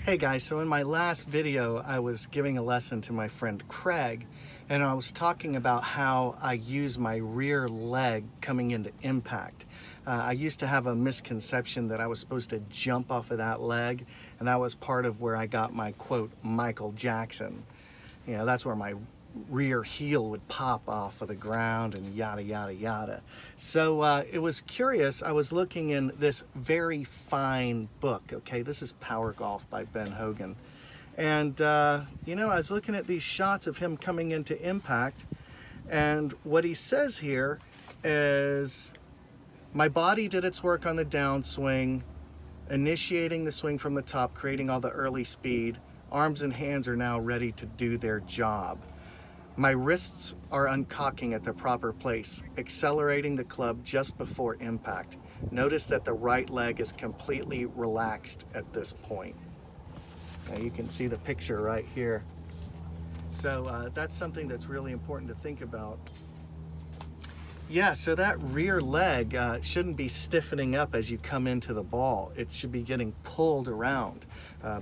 Hey guys, so in my last video I was giving a lesson to my friend Craig, and I was talking about how I use my rear leg coming into impact. I used to have a misconception that I was supposed to jump off of that leg, and that was part of where I got my quote Michael Jackson. You know, that's where my rear heel would pop off of the ground and yada yada yada. So it was curious. I was looking in this very fine book. Okay, this is Power Golf by Ben Hogan, and you know, I was looking at these shots of him coming into impact, and what he says here is, my body did its work on the downswing, initiating the swing from the top, creating all the early speed. Arms and hands are now ready to do their job. My wrists are uncocking at the proper place, accelerating the club just before impact. Notice that the right leg is completely relaxed at this point. Now you can see the picture right here. So that's something that's really important to think about. Yeah, so that rear leg shouldn't be stiffening up as you come into the ball. It should be getting pulled around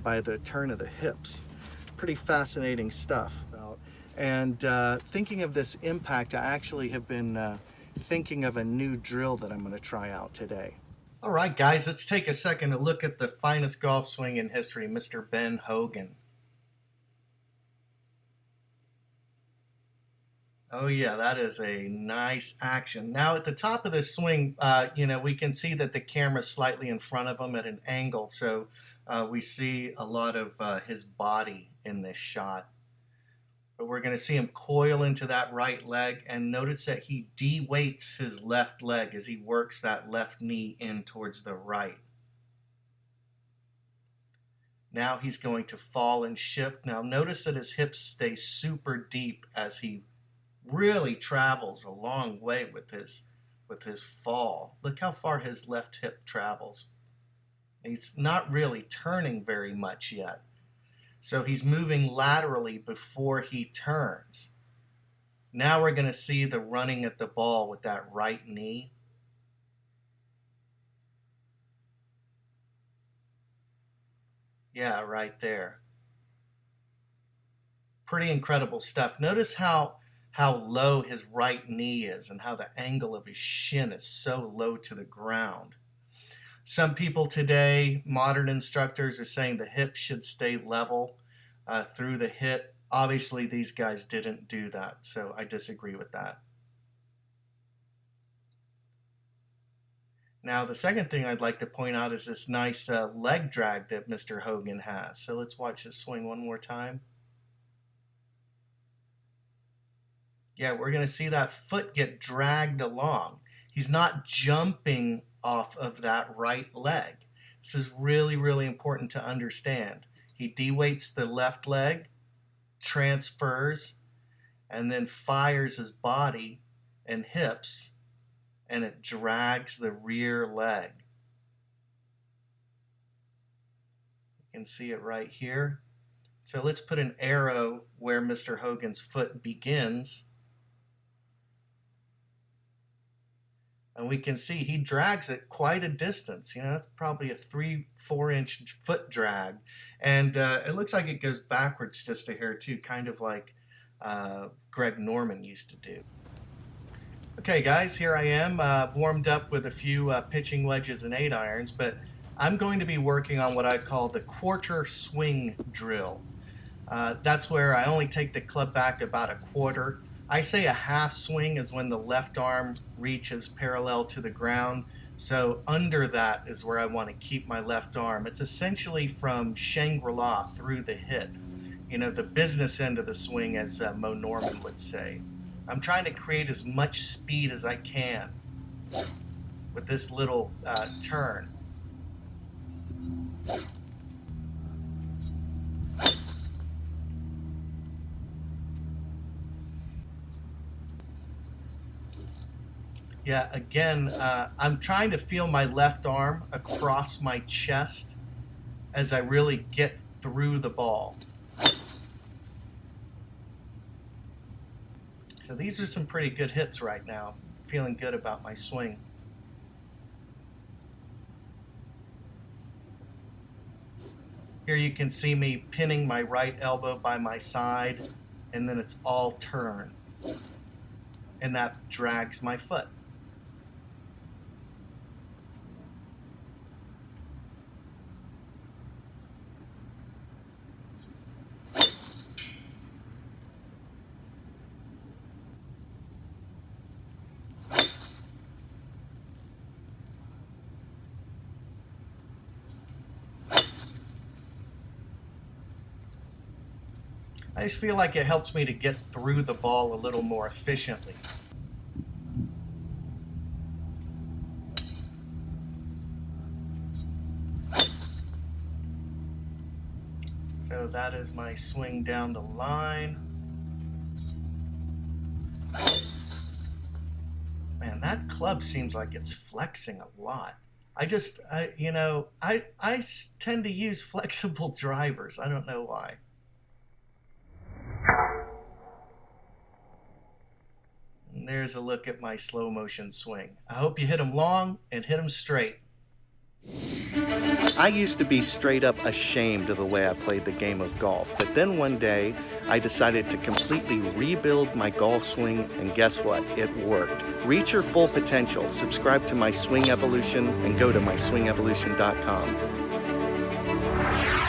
by the turn of the hips. Pretty fascinating stuff. And thinking of this impact, I actually have been thinking of a new drill that I'm going to try out today. All right, guys, let's take a second to look at the finest golf swing in history, Mr. Ben Hogan. Oh yeah, that is a nice action. Now at the top of this swing, you know, we can see that the camera's slightly in front of him at an angle, so we see a lot of his body in this shot. But we're going to see him coil into that right leg, and notice that he de-weights his left leg as he works that left knee in towards the right. Now he's going to fall and shift. Now notice that his hips stay super deep as he really travels a long way with his fall. Look how far his left hip travels. He's not really turning very much yet. So he's moving laterally before he turns. Now we're going to see the running at the ball with that right knee. Yeah, right there. Pretty incredible stuff. Notice how low his right knee is and how the angle of his shin is so low to the ground. Some people today, modern instructors, are saying the hip should stay level through the hip. Obviously, these guys didn't do that, so I disagree with that. Now, the second thing I'd like to point out is this nice leg drag that Mr. Hogan has. So let's watch this swing one more time. Yeah, we're going to see that foot get dragged along. He's not jumping off of that right leg. This is really, really important to understand. He de-weights the left leg, transfers, and then fires his body and hips, and it drags the rear leg. You can see it right here. So let's put an arrow where Mr. Hogan's foot begins. And we can see he drags it quite a distance. You know, that's probably a 3-4 inch foot drag. And it looks like it goes backwards just a hair too, kind of like Greg Norman used to do. Okay guys, here I am. I've warmed up with a few pitching wedges and 8 irons, but I'm going to be working on what I call the quarter swing drill. That's where I only take the club back about a quarter. I say a half swing is when the left arm reaches parallel to the ground. So under that is where I want to keep my left arm. It's essentially from Shangri-La through the hit. You know, the business end of the swing, as Mo Norman would say. I'm trying to create as much speed as I can with this little turn. Yeah, again, I'm trying to feel my left arm across my chest as I really get through the ball. So these are some pretty good hits right now. Feeling good about my swing. Here you can see me pinning my right elbow by my side, and then it's all turn. And that drags my foot. I just feel like it helps me to get through the ball a little more efficiently. So that is my swing down the line. Man, that club seems like it's flexing a lot. I tend to use flexible drivers. I don't know why. And there's a look at my slow motion swing. I hope you hit them long and hit them straight. I used to be straight up ashamed of the way I played the game of golf, but then one day I decided to completely rebuild my golf swing, and guess what? It worked. Reach your full potential. Subscribe to my Swing Evolution and go to myswingevolution.com.